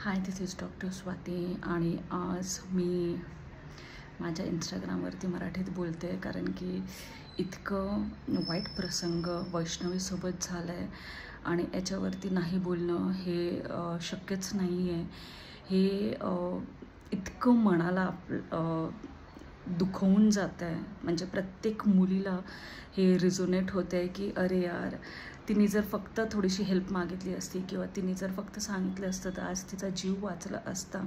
High, this is doctor Swati आणि आज मी माझ्या इंस्टाग्रामवरती मराठीत बोलते कारण की इतकं वाईट प्रसंग वैष्णवीसोबत झालं आहे आणि याच्यावरती नाही बोलणं हे शक्यच नाही आहे. हे इतकं मनाला दुखवून जातं आहे. म्हणजे प्रत्येक मुलीला हे रिझोनेट होतं आहे की अरे यार, तिने जर फक्त थोडीशी हेल्प मागितली असती किंवा तिने जर फक्त सांगितलं असतं तर आज तिचा जीव वाचला असता.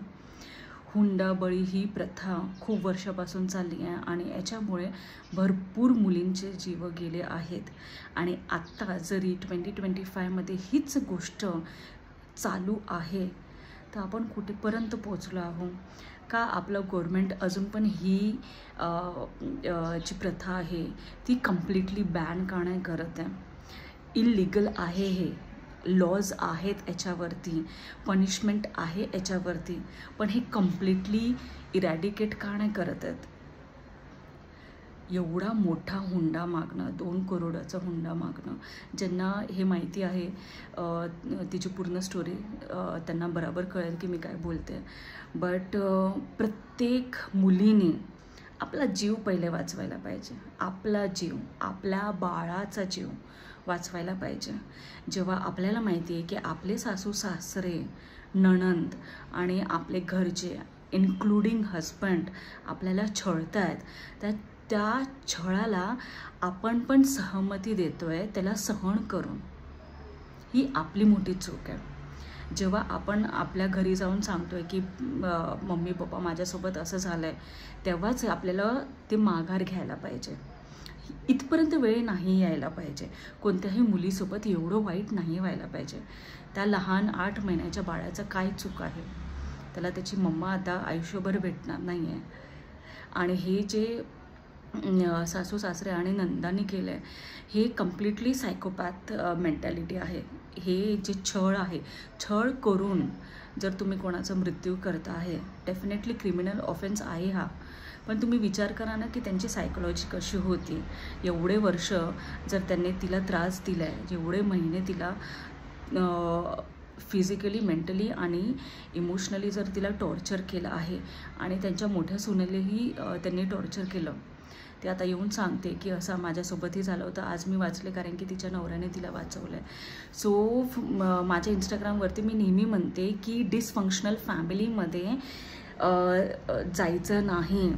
हुंडाबळी ही प्रथा खूप वर्षापासून चालली आहे आणि याच्यामुळे भरपूर मुलींचे जीव गेले आहेत. आणि आत्ता जरी 2025मध्ये हीच गोष्ट चालू आहे तर आपण कुठेपर्यंत पोचलो आहोत का? आपलं गव्हर्मेंट अजून पण ही जी प्रथा आहे ती कम्प्लिटली बॅन का नाही करत आहे? इल्लीगल आहे, हे लॉज आहेत याच्यावरती, पनिशमेंट आहे याच्यावरती, पण हे कम्प्लिटली इरॅडिकेट का नाही करत आहेत? एवढा मोठा हुंडा मागणं, 2 करोडाचा हुंडा मागणं, ज्यांना हे माहिती आहे तिची पूर्ण स्टोरी त्यांना बरोबर कळेल की मी काय बोलते. बट प्रत्येक मुलीने आपला जीव पहिले वाचवायला पाहिजे. आपला जीव, आपल्या बाळाचा जीव वाचवायला पाहिजे. जेव्हा आपल्याला माहिती आहे की आपले सासू सासरे, नणंद आणि आपले घरचे इन्क्लुडिंग हजबंड आपल्याला छळत आहेत, त्या छळाला आपण पण सहमती देतो आहे, त्याला सहन करून, ही आपली मोठी चूक आहे. जेव्हा आपण आपल्या घरी जाऊन सांगतो आहे की मम्मी पप्पा माझ्यासोबत असं झालं आहे, तेव्हाच आपल्याला ते माघार घ्यायला पाहिजे. इथपर्यंत वेळ नाही यायला पाहिजे. कोणत्याही मुलीसोबत एवढं वाईट नाही व्हायला पाहिजे. त्या लहान 8 महिन्याच्या बाळाचं काय चूक आहे? त्याला त्याची मम्मा आता आयुष्यभर भेटणार नाही आहे. आणि हे जे सासू सासरे आणि नंदांनी केलं आहे हे कम्प्लिटली सायकोपॅथ मेंटॅलिटी आहे. हे जे छळ आहे, छळ करून जर तुम्ही कोणाचा मृत्यू करता आहे, डेफिनेटली क्रिमिनल ऑफेन्स आहे हा. पण तुम्ही विचार करा ना की त्यांची सायकोलॉजी कशी होती. एवढे वर्ष जर त्यांनी तिला त्रास दिला आहे, एवढे महिने तिला फिजिकली, मेंटली आणि इमोशनली जर तिला टॉर्चर केलं आहे आणि त्यांच्या मोठ्या सुनेलाही त्यांनी टॉर्चर केलं, ते आता येऊन सांगते की असं माझ्यासोबतही झालं होतं, आज मी वाचले कारण की तिच्या नवऱ्याने तिला वाचवलं आहे. सो माझ्या इंस्टाग्रामवरती मी नेहमी म्हणते की डिसफंक्शनल फॅमिलीमध्ये जायचं नाही.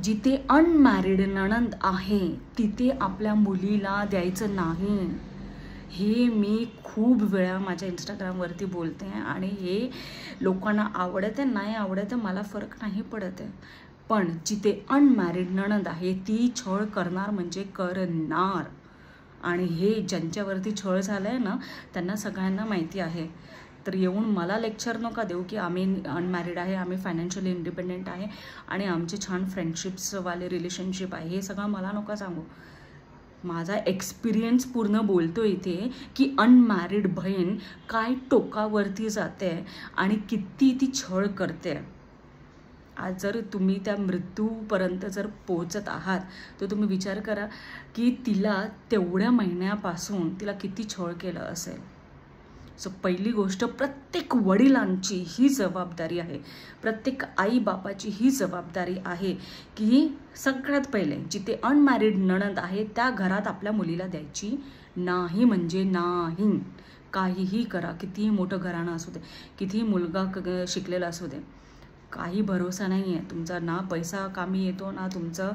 जिथे अनमॅरिड नणंद आहे तिथे आपल्या मुलीला द्यायचं नाही. हे मी खूप वेळा माझ्या इंस्टाग्रामवरती बोलते आणि हे लोकांना आवडत आहे नाही आवडत आहे मला फरक नाही पडत आहे. पण जिथे अनमॅरिड नणंद आहे ती छळ करणार म्हणजे करणार. आणि हे ज्यांच्यावरती छळ झालं आहे ना त्यांना सगळ्यांना माहिती आहे. तर येऊन मला लेक्चर नका देऊ की आम्ही अनमॅरिड आहे, आम्ही फायनान्शियली इंडिपेंडेंट आहे आणि आमचे छान फ्रेंडशिप्सवाले रिलेशनशिप आहे, हे सगळं मला नका सांगू. माझा एक्सपिरियन्स पूर्ण बोलतो इथे की अनमॅरिड बहीण काय टोकावरती जाते आणि किती ती छळ करते. आज जर तुम्ही त्या मृत्यूपर्यंत जर पोहोचत आहात तर तुम्ही विचार करा की तिला तेवढ्या महिन्यापासून तिला किती छळ केलं असेल. सो पहिली गोष्ट, प्रत्येक वडिलांची ही जबाबदारी आहे, प्रत्येक आई बापाची ही जबाबदारी आहे की सगळ्यात पहिले जिथे अनमॅरिड नणंद आहे त्या घरात आपल्या मुलीला द्यायची नाही म्हणजे नाही. काहीही करा, कितीही मोठं घराणं असू दे, कितीही मुलगा शिकलेला असू दे, काही भरोसा नाही आहे तुमचा. ना पैसा कामी येतो, ना तुमचं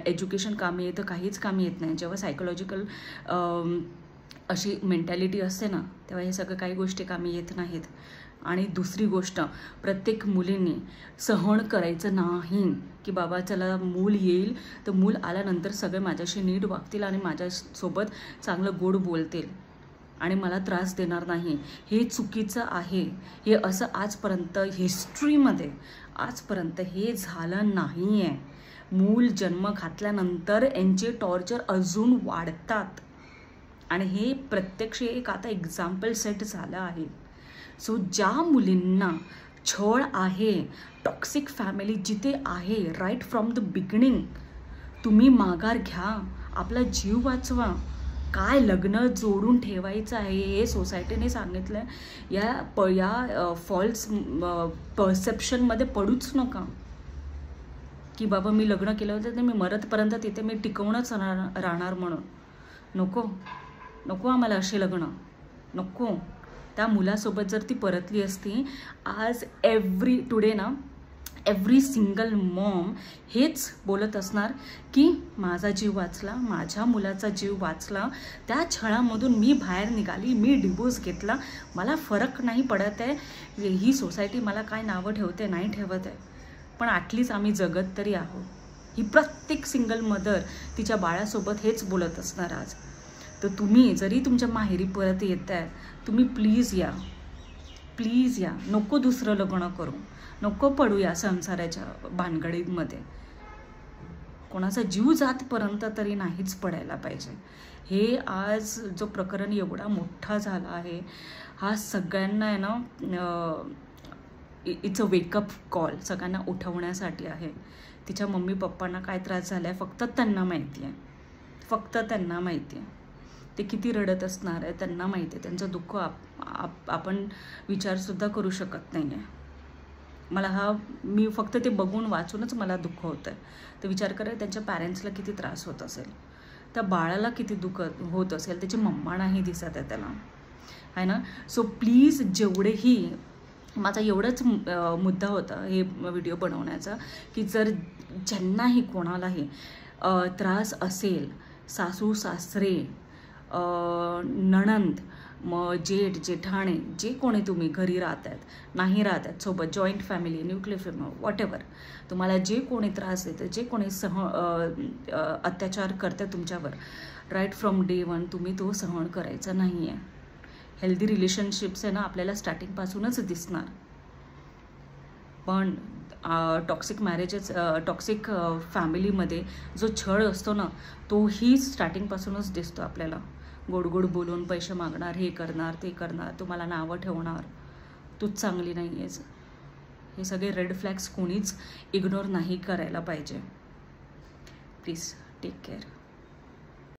एज्युकेशन कामी येतं, काहीच कामी येत नाही. जेव्हा सायकोलॉजिकल अशी मेंटॅलिटी असते ना तेव्हा हे सगळं काही गोष्टी कामी येत नाहीत. आणि दुसरी गोष्ट, प्रत्येक मुलींनी सहन करायचं नाही की बाबा चला मूल येईल तर मूल आल्यानंतर सगळे माझ्याशी नीट वागतील आणि माझ्यासोबत चांगलं गोड बोलतील आणि मला त्रास देणार नाही. हे चुकीचं आहे. हे असं आजपर्यंत हिस्ट्रीमध्ये आजपर्यंत हे झालं नाही आहे. मूल जन्म घातल्यानंतर यांचे टॉर्चर अजून वाढतात आणि हे प्रत्यक्ष एक आता एक्झाम्पल सेट झालं आहे. सो ज्या मुलींना छळ आहे, टॉक्सिक फॅमिली जिथे आहे, राईट फ्रॉम द बिगिनिंग तुम्ही माघार घ्या, आपला जीव वाचवा. काय लग्न जोडून ठेवायचं आहे हे सोसायटीने सांगितलं आहे. या फॉल्स परसेप्शनमध्ये पडूच नका की बाबा मी लग्न केलं होतं तर मी मरतपर्यंत तिथे मी टिकवूनच राहणार म्हणून. नको आम्हाला असे लग्न नको. त्या मुलासोबत जर ती परतली असती, आज टुडे ना एव्हरी सिंगल मॉम हेच बोलत असणार की माझा जीव वाचला, माझ्या मुलाचा जीव वाचला, त्या छळामधून मी बाहेर निघाली, मी डिवोर्स घेतला, मला फरक नाही पडत आहे ही सोसायटी मला काय नावं ठेवते नाही ठेवत आहे, पण ॲटलीस्ट आम्ही जगत तरी आहोत. ही प्रत्येक सिंगल मदर तिच्या बाळासोबत हेच बोलत असणार आज. तर तुम्ही जरी तुमच्या माहेरी परत येत आहे, तुम्ही प्लीज या, नको दुसरं लग्न करू, नको पडू या संसाराच्या भानगडीमध्ये. कोणाचा जीव जातपर्यंत तरी नाहीच पडायला पाहिजे. हे आज जो प्रकरण एवढा मोठा झाला आहे, हा सगळ्यांना आहे ना इट्स अ वेकअप कॉल, सगळ्यांना उठवण्यासाठी आहे. तिच्या मम्मी पप्पांना काय त्रास झाला आहे फक्त त्यांना माहिती आहे, फक्त त्यांना माहिती आहे. ते किती रडत असणार आहे त्यांना माहिती आहे. त्यांचं दुःख आपण विचारसुद्धा करू शकत नाही आहे. मी फक्त ते बघून वाचूनच मला दुःख होतं आहे. तर विचार करा त्यांच्या पॅरेंट्सला किती त्रास होत असेल, त्या बाळाला किती दुःख होत असेल, त्याची मम्मा नाही दिसत आहे त्याला, आहे ना. सो प्लीज जेवढेही माझा एवढाच मुद्दा होता हे व्हिडिओ बनवण्याचा की जर ज्यांनाही कोणालाही त्रास असेल, सासू सासरे, नणंद, जेठ जेठाणे, जे कोणी तुम्ही घरी राहत आहेत, नाही राहत आहेत सोबत, joint family, nuclear family, whatever, तुम्हाला जे कोणी त्रास देतं, जे कोणी अत्याचार करतं तुमच्यावर, राईट फ्रॉम डे वन तुम्ही तो सहन करायचा नाही आहे. हेल्दी रिलेशनशिप्स आहे ना आपल्याला स्टार्टिंगपासूनच दिसणार, पण टॉक्सिक मॅरेजेस, टॉक्सिक फॅमिलीमध्ये जो छळ असतो ना तोही स्टार्टिंगपासूनच दिसतो आपल्याला. गोड गोड बोलून पैसे मागणार, हे करणार ते करणार, तुम्हाला नावं ठेवणार, तूच चांगली नाही आहेस. हे सगळे रेड फ्लॅग्स कोणीच इग्नोर नाही करायला पाहिजे. Please take care.